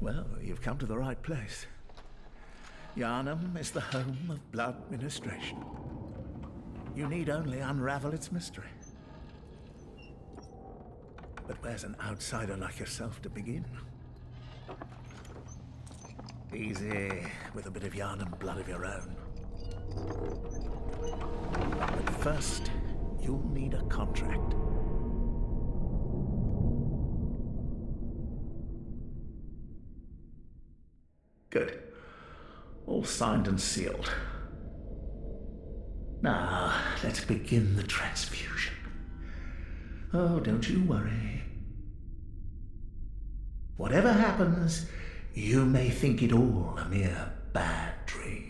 Well, you've come to the right place. Yharnam is the home of blood ministration. You need only unravel its mystery. But where's an outsider like yourself to begin? Easy, with a bit of Yharnam blood of your own. But first, you'll need a contract. Good. All signed and sealed. Now, let's begin the transfusion. Oh, don't you worry. Whatever happens, you may think it all a mere bad dream.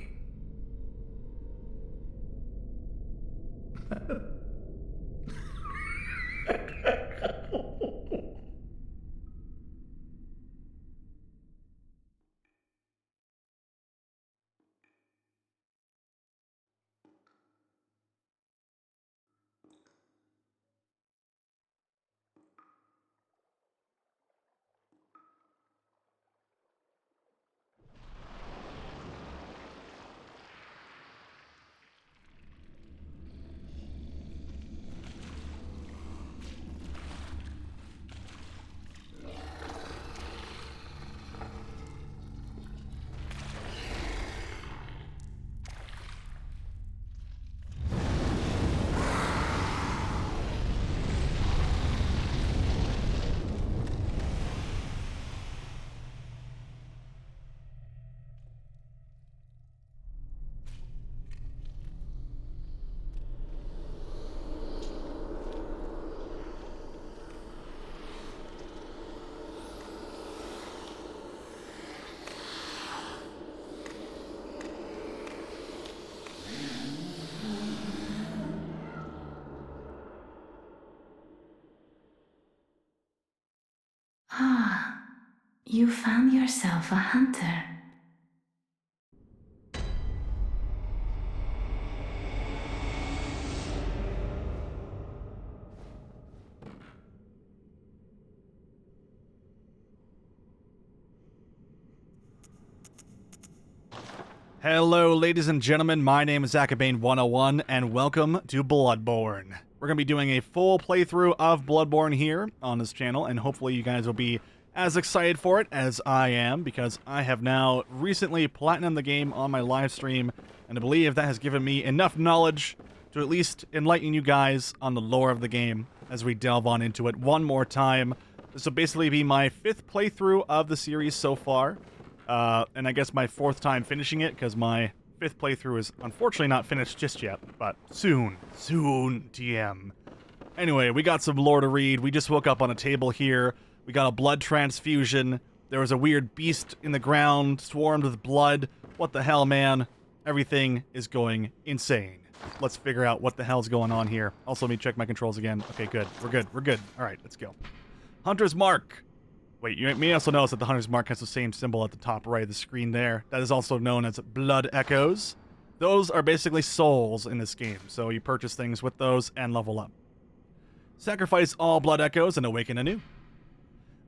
Ah, you found yourself a hunter. Hello, ladies and gentlemen, my name is Zakabane101, and welcome to Bloodborne. We're going to be doing a full playthrough of Bloodborne here on this channel, and hopefully you guys will be as excited for it as I am, because I have now recently platinumed the game on my live stream, and I believe that has given me enough knowledge to at least enlighten you guys on the lore of the game as we delve on into it one more time. This will basically be my 5th playthrough of the series so far. And I guess my 4th time finishing it, because my 5th playthrough is unfortunately not finished just yet, but soon, TM. Anyway, we got some lore to read. We just woke up on a table here. We got a blood transfusion. There was a weird beast in the ground, swarmed with blood. What the hell, man? Everything is going insane. Let's figure out what the hell's going on here. Also, let me check my controls again. Okay, good. We're good. All right, let's go. Hunter's Mark. Wait, you may also notice that the Hunter's Mark has the same symbol at the top right of the screen there. That is also known as Blood Echoes. Those are basically souls in this game, so you purchase things with those and level up. Sacrifice all Blood Echoes and awaken anew.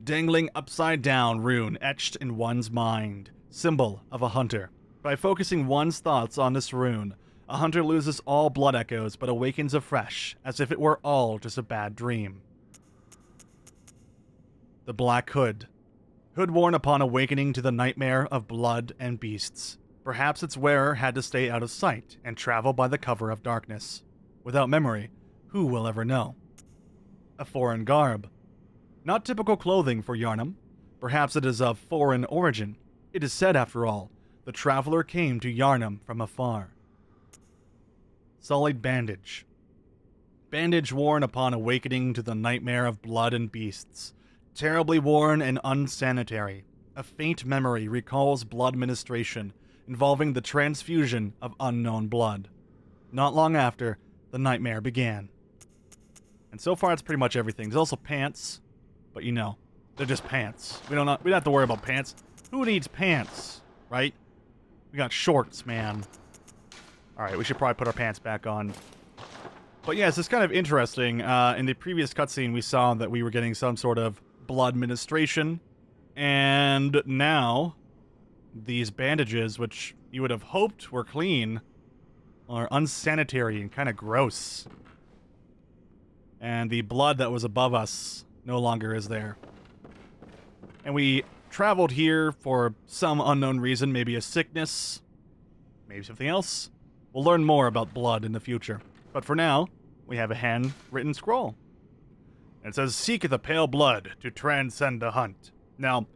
Dangling upside down rune etched in one's mind. Symbol of a hunter. By focusing one's thoughts on this rune, a hunter loses all Blood Echoes but awakens afresh, as if it were all just a bad dream. The Black Hood. Hood worn upon awakening to the nightmare of blood and beasts. Perhaps its wearer had to stay out of sight and travel by the cover of darkness. Without memory, who will ever know? A foreign garb. Not typical clothing for Yharnam. Perhaps it is of foreign origin. It is said, after all, the traveler came to Yharnam from afar. Sullied bandage. Bandage worn upon awakening to the nightmare of blood and beasts. Terribly worn and unsanitary. A faint memory recalls blood ministration, involving the transfusion of unknown blood. Not long after, the nightmare began. And so far, it's pretty much everything. There's also pants, but you know, they're just pants. We don't have to worry about pants. Who needs pants, right? We got shorts, man. All right, we should probably put our pants back on. But yes, it's kind of interesting. In the previous cutscene, we saw that we were getting some sort of blood ministration. And now, these bandages, which you would have hoped were clean, are unsanitary and kind of gross. And the blood that was above us no longer is there. And we traveled here for some unknown reason, maybe a sickness, maybe something else. We'll learn more about blood in the future. But for now, we have a handwritten scroll. It says, "Seek the pale blood to transcend the hunt." Now,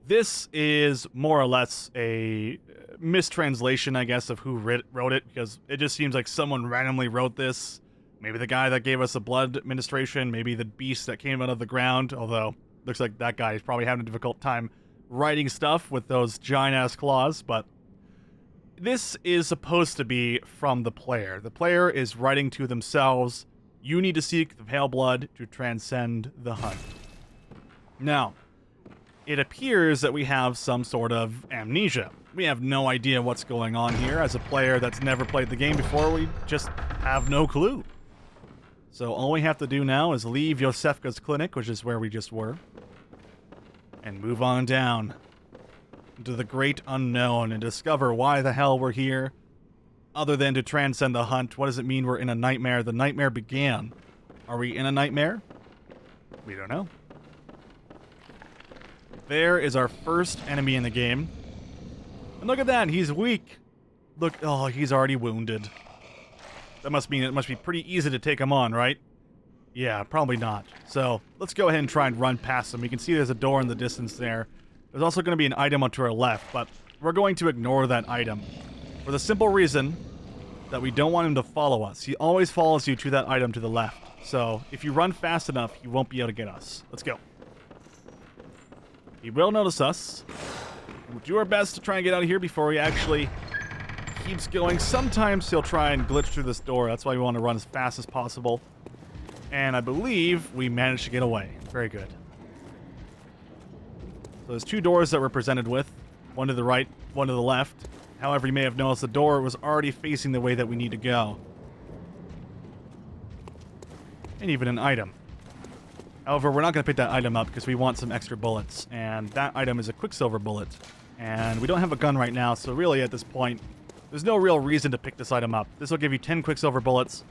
this is more or less a mistranslation, I guess, of who wrote it, because it just seems like someone randomly wrote this. Maybe the guy that gave us the blood administration, maybe the beast that came out of the ground, although looks like that guy is probably having a difficult time writing stuff with those giant-ass claws, but this is supposed to be from the player. The player is writing to themselves, "You need to seek the pale blood to transcend the hunt." Now, it appears that we have some sort of amnesia. We have no idea what's going on here. As a player that's never played the game before, we just have no clue. So all we have to do now is leave Yosefka's clinic, which is where we just were, and move on down into the great unknown and discover why the hell we're here, other than to transcend the hunt. What does it mean we're in a nightmare? The nightmare began. Are we in a nightmare? We don't know. There is our first enemy in the game. And look at that, he's weak. Look, oh, he's already wounded. That must mean it must be pretty easy to take him on, right? Yeah, probably not. So, let's go ahead and try and run past him. You can see there's a door in the distance there. There's also going to be an item onto our left, but we're going to ignore that item. For the simple reason that we don't want him to follow us. He always follows you to that item to the left. So, if you run fast enough, he won't be able to get us. Let's go. He will notice us. We'll do our best to try and get out of here before he actually keeps going. Sometimes he'll try and glitch through this door. That's why we want to run as fast as possible. And I believe we managed to get away. Very good. So there's two doors that we're presented with. One to the right, one to the left. However, you may have noticed the door was already facing the way that we need to go. And even an item. However, we're not going to pick that item up because we want some extra bullets. And that item is a Quicksilver bullet. And we don't have a gun right now, so really at this point, there's no real reason to pick this item up. This will give you 10 Quicksilver bullets.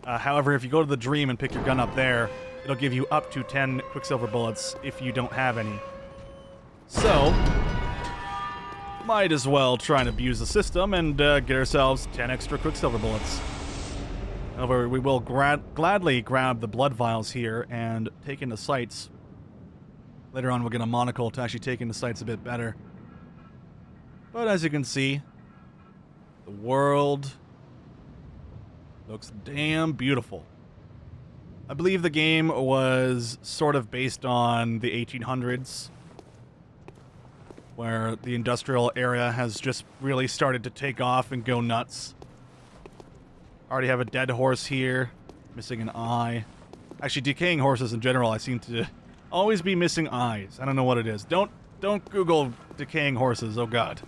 However, if you go to the Dream and pick your gun up there, it'll give you up to 10 Quicksilver bullets if you don't have any. So, might as well try and abuse the system and get ourselves 10 extra Quicksilver bullets. However, we will gladly grab the blood vials here and take in the sights. Later on, we'll get a monocle to actually take in the sights a bit better. But as you can see, the world looks damn beautiful. I believe the game was sort of based on the 1800s, where the industrial area has just really started to take off and go nuts. Already have a dead horse here, missing an eye. Actually, decaying horses in general, I seem to always be missing eyes. I don't know what it is. Don't Google decaying horses, oh god.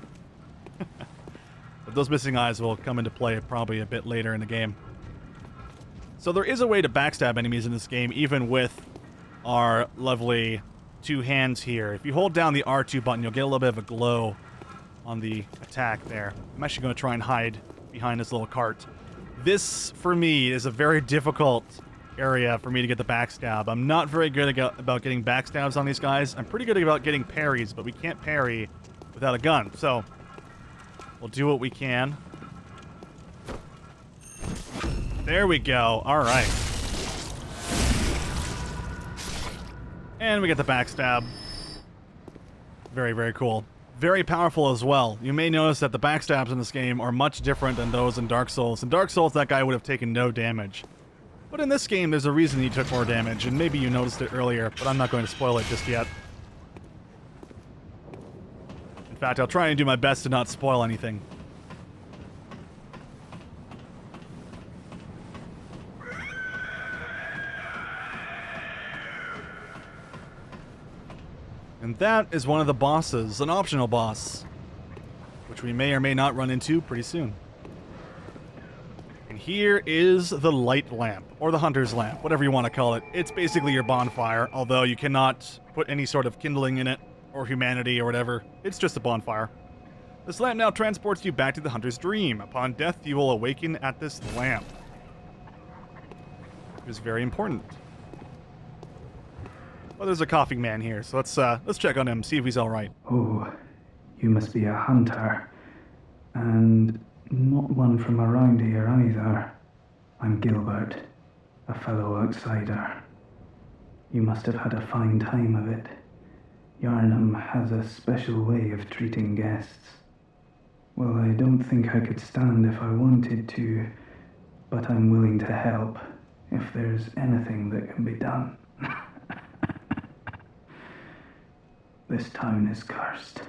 But those missing eyes will come into play probably a bit later in the game. So there is a way to backstab enemies in this game, even with our lovely two hands here. If you hold down the R2 button, you'll get a little bit of a glow on the attack there. I'm actually going to try and hide behind this little cart. This, for me, is a very difficult area for me to get the backstab. I'm not very good about getting backstabs on these guys. I'm pretty good about getting parries, but we can't parry without a gun. So, we'll do what we can. There we go. All right. And we get the backstab. Very, very cool. Very powerful as well. You may notice that the backstabs in this game are much different than those in Dark Souls. In Dark Souls, that guy would have taken no damage. But in this game, there's a reason he took more damage, and maybe you noticed it earlier, but I'm not going to spoil it just yet. In fact, I'll try and do my best to not spoil anything. And that is one of the bosses, an optional boss, which we may or may not run into pretty soon. And here is the light lamp, or the hunter's lamp, whatever you want to call it. It's basically your bonfire, although you cannot put any sort of kindling in it, or humanity, or whatever. It's just a bonfire. This lamp now transports you back to the hunter's dream. Upon death, you will awaken at this lamp. It is very important. Well, there's a coughing man here, so let's check on him, see if he's all right. Oh, you must be a hunter, and not one from around here either. I'm Gilbert, a fellow outsider. You must have had a fine time of it. Yharnam has a special way of treating guests. Well, I don't think I could stand if I wanted to, but I'm willing to help if there's anything that can be done. This town is cursed.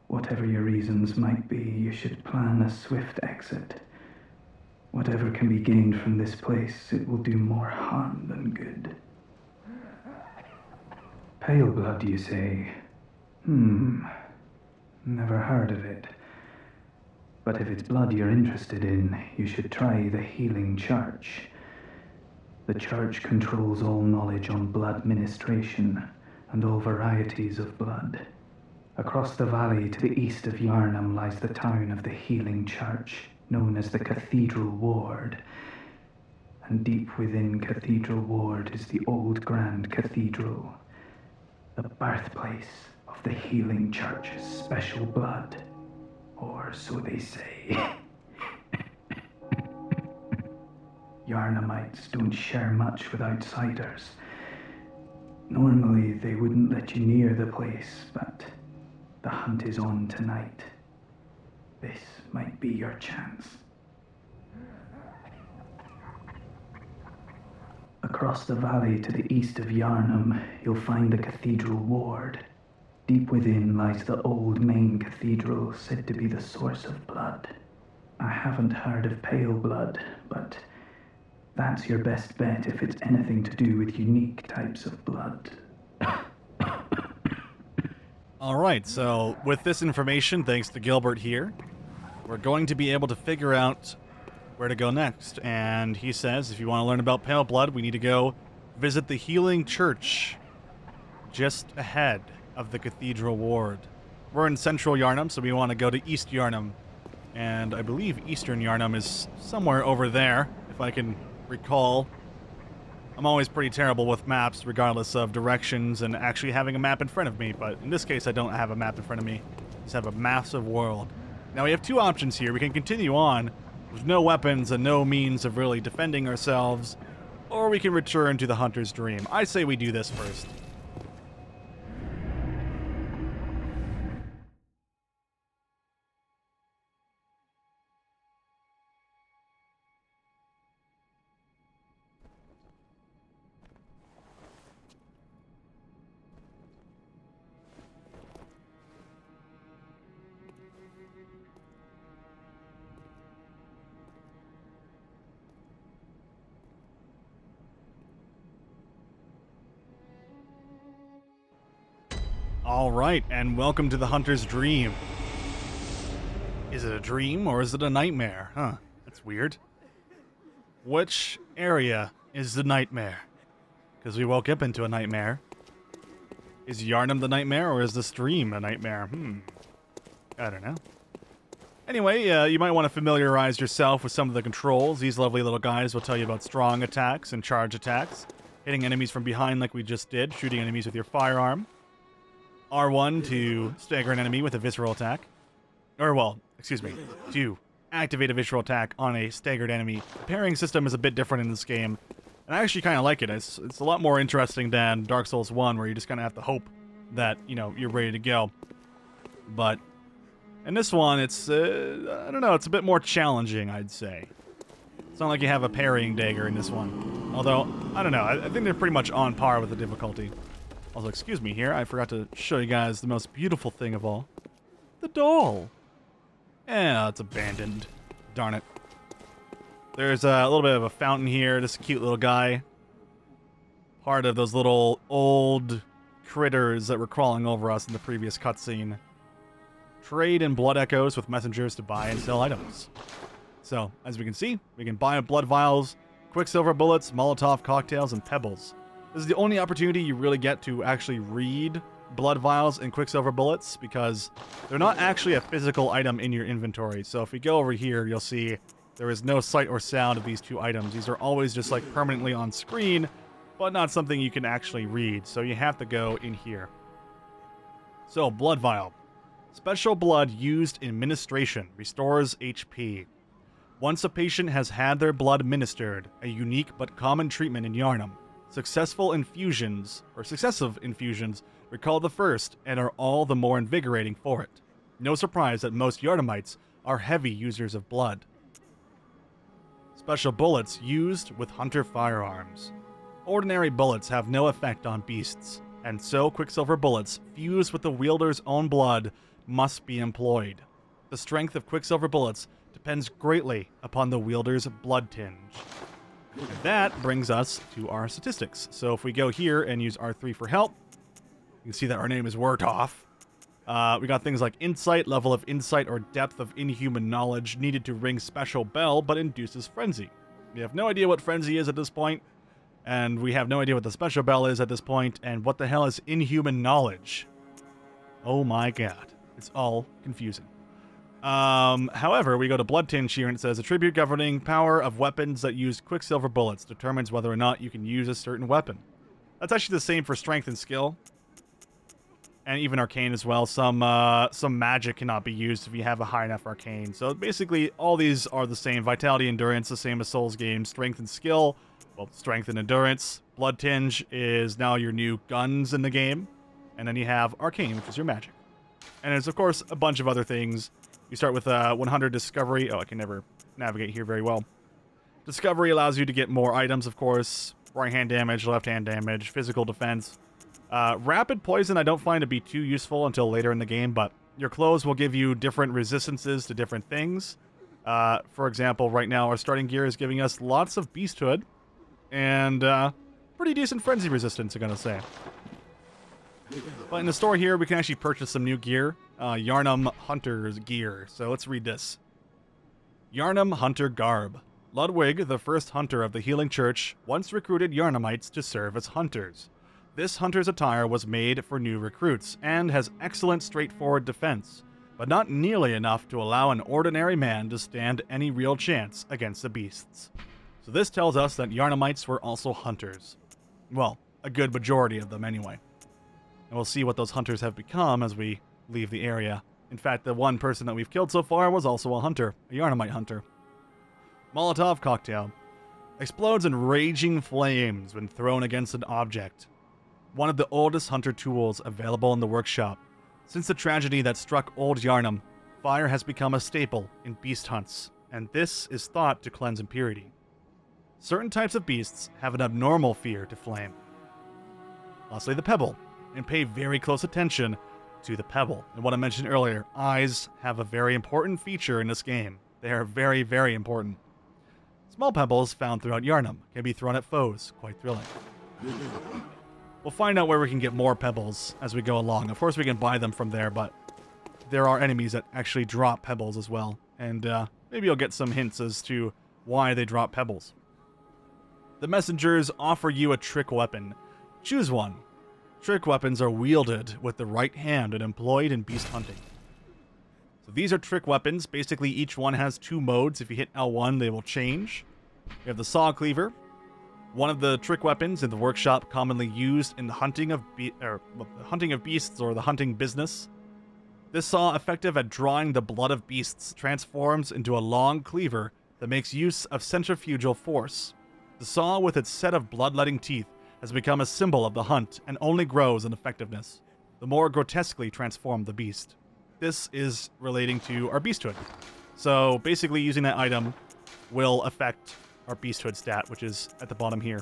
Whatever your reasons might be, you should plan a swift exit. Whatever can be gained from this place, it will do more harm than good. Pale blood, you say? Never heard of it. But if it's blood you're interested in, you should try the Healing Church. The church controls all knowledge on blood ministration and all varieties of blood. Across the valley to the east of Yharnam lies the town of the Healing Church, known as the Cathedral Ward. And deep within Cathedral Ward is the old Grand Cathedral, the birthplace of the Healing Church's special blood, or so they say. Yharnamites don't share much with outsiders. Normally they wouldn't let you near the place, but the hunt is on tonight. This might be your chance. Across the valley to the east of Yharnam, you'll find the Cathedral Ward. Deep within lies the old main cathedral, said to be the source of blood. I haven't heard of pale blood, but that's your best bet if it's anything to do with unique types of blood. Alright, so with this information, thanks to Gilbert here, we're going to be able to figure out where to go next. And he says, if you want to learn about pale blood, we need to go visit the Healing Church just ahead of the Cathedral Ward. We're in central Yharnam, so we want to go to East Yharnam. And I believe Eastern Yharnam is somewhere over there, if I can recall. I'm always pretty terrible with maps, regardless of directions and actually having a map in front of me, but in this case I don't have a map in front of me. I just have a massive world. Now we have two options here. We can continue on with no weapons and no means of really defending ourselves, or we can return to the Hunter's Dream. I say we do this first. Alright, and welcome to the Hunter's Dream. Is it a dream or is it a nightmare? Huh, that's weird. Which area is the nightmare? Because we woke up into a nightmare. Is Yharnam the nightmare or is this dream a nightmare? I don't know. Anyway, you might want to familiarize yourself with some of the controls. These lovely little guys will tell you about strong attacks and charge attacks. Hitting enemies from behind like we just did. Shooting enemies with your firearm. R1 to stagger an enemy with a visceral attack. Or, well, excuse me, to activate a visceral attack on a staggered enemy. The parrying system is a bit different in this game, and I actually kind of like it. It's a lot more interesting than Dark Souls 1, where you just kind of have to hope that, you know, you're ready to go. But in this one, it's, I don't know, it's a bit more challenging, I'd say. It's not like you have a parrying dagger in this one. Although, I don't know, I think they're pretty much on par with the difficulty. Also, excuse me here, I forgot to show you guys the most beautiful thing of all. The doll. Yeah, it's abandoned. Darn it. There's a little bit of a fountain here, this cute little guy. Part of those little old critters that were crawling over us in the previous cutscene. Trade in blood echoes with messengers to buy and sell items. So, as we can see, we can buy blood vials, quicksilver bullets, Molotov cocktails, and pebbles. This is the only opportunity you really get to actually read blood vials and quicksilver bullets, because they're not actually a physical item in your inventory. So if we go over here, you'll see there is no sight or sound of these two items. These are always just like permanently on screen, but not something you can actually read. So you have to go in here. So, blood vial. Special blood used in ministration restores HP. Once a patient has had their blood administered, a unique but common treatment in Yharnam, successive infusions recall the first and are all the more invigorating for it. No surprise that most Yharnamites are heavy users of blood. Special bullets used with hunter firearms. Ordinary bullets have no effect on beasts, and so quicksilver bullets fused with the wielder's own blood must be employed. The strength of quicksilver bullets depends greatly upon the wielder's blood tinge. And that brings us to our statistics. So if we go here and use R3 for help, you can see that our name is Wertoff. We got things like insight, level of insight or depth of inhuman knowledge needed to ring special bell but induces frenzy. We have no idea what frenzy is at this point, and we have no idea what the special bell is at this point, and what the hell is inhuman knowledge? Oh my god. It's all confusing. However, we go to Blood Tinge here and it says attribute governing power of weapons that use quicksilver bullets determines whether or not you can use a certain weapon. That's actually the same for strength and skill. And even arcane as well. Some magic cannot be used if you have a high enough arcane. So basically, all these are the same. Vitality, endurance, the same as Souls games. Strength and skill. Well, strength and endurance. Blood Tinge is now your new guns in the game. And then you have arcane, which is your magic. And there's, of course, a bunch of other things. You start with 100 discovery. Oh, I can never navigate here very well. Discovery allows you to get more items, of course. Right-hand damage, left-hand damage, physical defense. Rapid poison I don't find to be too useful until later in the game, but your clothes will give you different resistances to different things. For example, right now our starting gear is giving us lots of beasthood and pretty decent frenzy resistance, I'm gonna say. But in the store here, we can actually purchase some new gear. Yharnam Hunter's gear. So let's read this. Yharnam Hunter Garb. Ludwig, the first hunter of the Healing Church, once recruited Yharnamites to serve as hunters. This hunter's attire was made for new recruits, and has excellent straightforward defense, but not nearly enough to allow an ordinary man to stand any real chance against the beasts. So this tells us that Yharnamites were also hunters. Well, a good majority of them anyway. And we'll see what those hunters have become as we leave the area. In fact, the one person that we've killed so far was also a hunter, a Yharnamite hunter. Molotov cocktail. Explodes in raging flames when thrown against an object. One of the oldest hunter tools available in the workshop. Since the tragedy that struck old Yharnam, fire has become a staple in beast hunts, and this is thought to cleanse impurity. Certain types of beasts have an abnormal fear to flame. Lastly, the pebble. And pay very close attention to the pebble. And what I mentioned earlier, eyes have a very important feature in this game. They are very, very important. Small pebbles found throughout Yharnam can be thrown at foes. Quite thrilling. We'll find out where we can get more pebbles as we go along. Of course, we can buy them from there, but there are enemies that actually drop pebbles as well. And maybe you'll get some hints as to why they drop pebbles. The messengers offer you a trick weapon. Choose one. Trick weapons are wielded with the right hand and employed in beast hunting. So these are trick weapons. Basically, each one has two modes. If you hit L1, they will change. We have the saw cleaver. One of the trick weapons in the workshop commonly used in the hunting of beasts or the hunting business. This saw, effective at drawing the blood of beasts, transforms into a long cleaver that makes use of centrifugal force. The saw, with its set of bloodletting teeth, has become a symbol of the hunt and only grows in effectiveness, the more grotesquely transformed the beast. This is relating to our beasthood. So basically using that item will affect our beasthood stat, which is at the bottom here.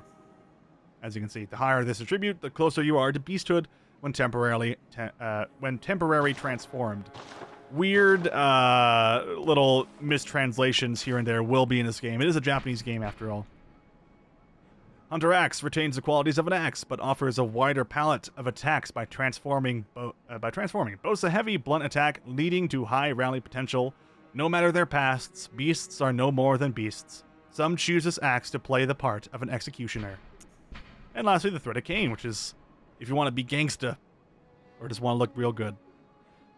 As you can see, the higher this attribute, the closer you are to beasthood when temporary transformed. Weird little mistranslations here and there will be in this game. It is a Japanese game after all. Hunter Axe retains the qualities of an axe, but offers a wider palette of attacks by transforming. Boasts a heavy, blunt attack, leading to high rally potential, No matter their pasts, beasts are no more than beasts. Some choose this axe to play the part of an executioner. And lastly, the thread of cane, which is if you want to be gangsta, or just want to look real good.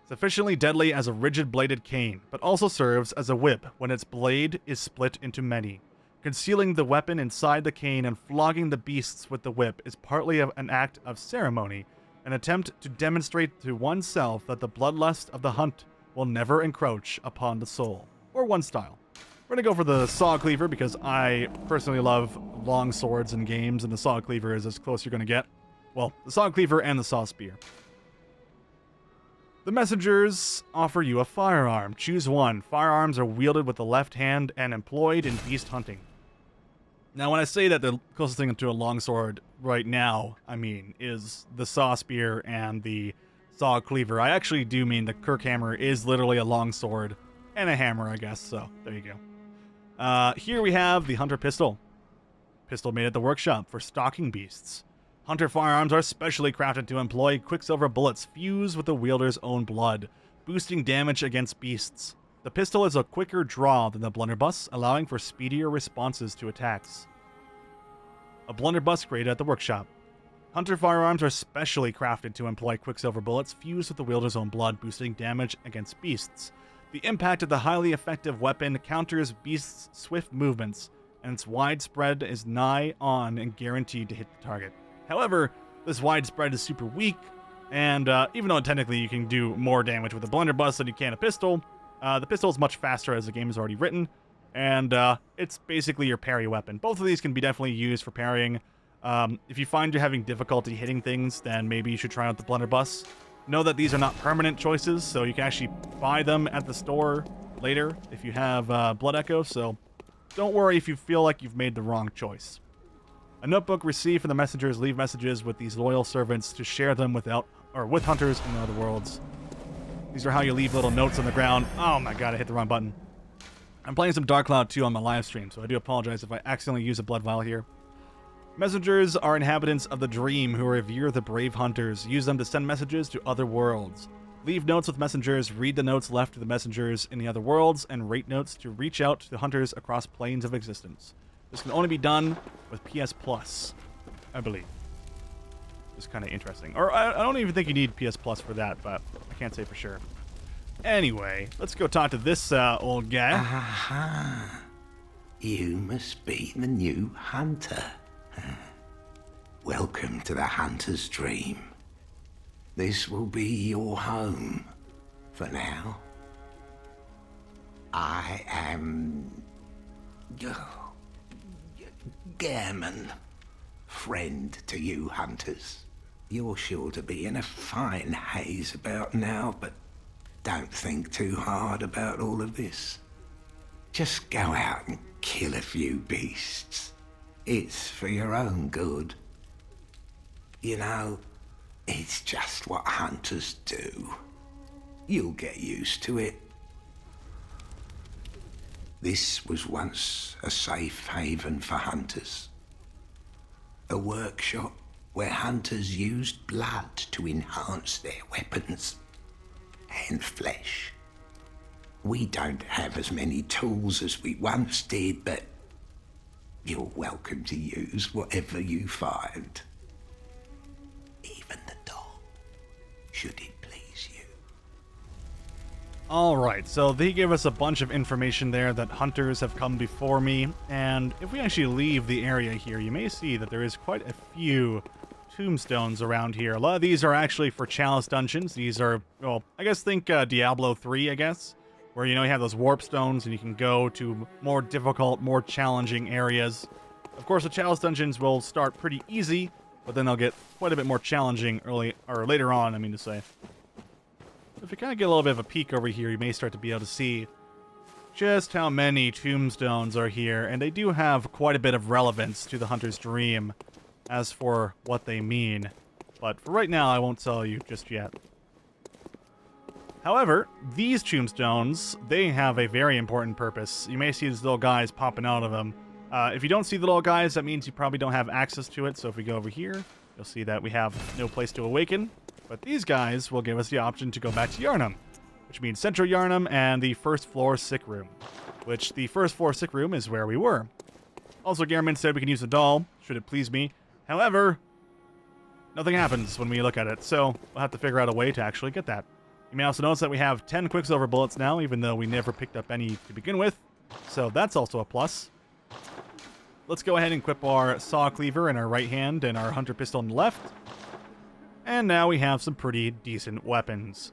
Sufficiently deadly as a rigid-bladed cane, but also serves as a whip when its blade is split into many. Concealing the weapon inside the cane and flogging the beasts with the whip is partly an act of ceremony, an attempt to demonstrate to oneself that the bloodlust of the hunt will never encroach upon the soul, or one's style. We're going to go for the saw cleaver because I personally love long swords in games, and the saw cleaver is as close you're going to get. Well, the saw cleaver and the saw spear. The messengers offer you a firearm. Choose one. Firearms are wielded with the left hand and employed in beast hunting. Now, when I say that the closest thing to a longsword right now, I mean, is the saw spear and the saw cleaver. I actually do mean the Kirkhammer is literally a longsword and a hammer, I guess, so there you go. Here we have the hunter pistol. Pistol made at the workshop for stalking beasts. Hunter firearms are specially crafted to employ quicksilver bullets fused with the wielder's own blood, boosting damage against beasts. The pistol is a quicker draw than the blunderbuss, allowing for speedier responses to attacks. A blunderbuss created at the workshop. Hunter firearms are specially crafted to employ quicksilver bullets fused with the wielder's own blood, boosting damage against beasts. The impact of the highly effective weapon counters beasts' swift movements, and its widespread is nigh on and guaranteed to hit the target. However, this widespread is super weak, and even though technically you can do more damage with a blunderbuss than you can a pistol, the pistol is much faster as the game is already written, and it's basically your parry weapon. Both of these can be definitely used for parrying. If you find you're having difficulty hitting things, then maybe you should try out the blunderbuss. Know that these are not permanent choices, so you can actually buy them at the store later if you have Blood Echo, so don't worry if you feel like you've made the wrong choice. A notebook received from the messengers leave messages with these loyal servants to share them with hunters in the other worlds. These are how you leave little notes on the ground. Oh my god, I hit the wrong button. I'm playing some Dark Cloud 2 on my live stream, so I do apologize if I accidentally use a blood vial here. Messengers are inhabitants of the dream who revere the brave hunters. Use them to send messages to other worlds. Leave notes with messengers, read the notes left to the messengers in the other worlds, and rate notes to reach out to the hunters across planes of existence. This can only be done with PS Plus, I believe. It's kind of interesting. Or I don't even think you need PS Plus for that, but I can't say for sure. Anyway, let's go talk to this old guy. Aha! You must be the new hunter. Welcome to the hunter's dream. This will be your home for now. I am Gehrman, friend to you hunters. You're sure to be in a fine haze about now, but don't think too hard about all of this. Just go out and kill a few beasts. It's for your own good. You know, it's just what hunters do. You'll get used to it. This was once a safe haven for hunters. A workshop where hunters used blood to enhance their weapons and flesh. We don't have as many tools as we once did, but you're welcome to use whatever you find. Even the dog, should it please you. Alright, so they gave us a bunch of information there that hunters have come before me, and if we actually leave the area here, you may see that there is quite a few tombstones around here. A lot of these are actually for chalice dungeons. These are, well, I guess think Diablo 3, I guess, where, you know, you have those warp stones and you can go to more difficult, more challenging areas. Of course, the chalice dungeons will start pretty easy, but then they'll get quite a bit more challenging later on, I mean to say. If you kind of get a little bit of a peek over here, you may start to be able to see just how many tombstones are here, and they do have quite a bit of relevance to the hunter's dream as for what they mean. But for right now, I won't tell you just yet. However, these tombstones, they have a very important purpose. You may see these little guys popping out of them. If you don't see the little guys, that means you probably don't have access to it. So if we go over here, you'll see that we have no place to awaken. But these guys will give us the option to go back to Yharnam, which which means Central Yharnam and the first floor sick room, which the first floor sick room is where we were. Also, Gehrman said we can use the doll, should it please me. However, nothing happens when we look at it, so we'll have to figure out a way to actually get that. You may also notice that we have 10 Quicksilver bullets now, even though we never picked up any to begin with, so that's also a plus. Let's go ahead and equip our saw cleaver in our right hand and our hunter pistol in the left. And now we have some pretty decent weapons.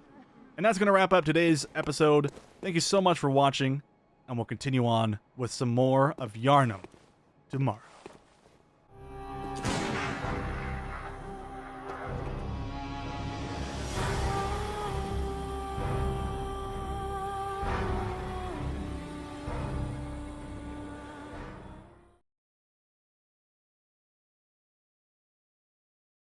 And that's going to wrap up today's episode. Thank you so much for watching, and we'll continue on with some more of Yharnam tomorrow.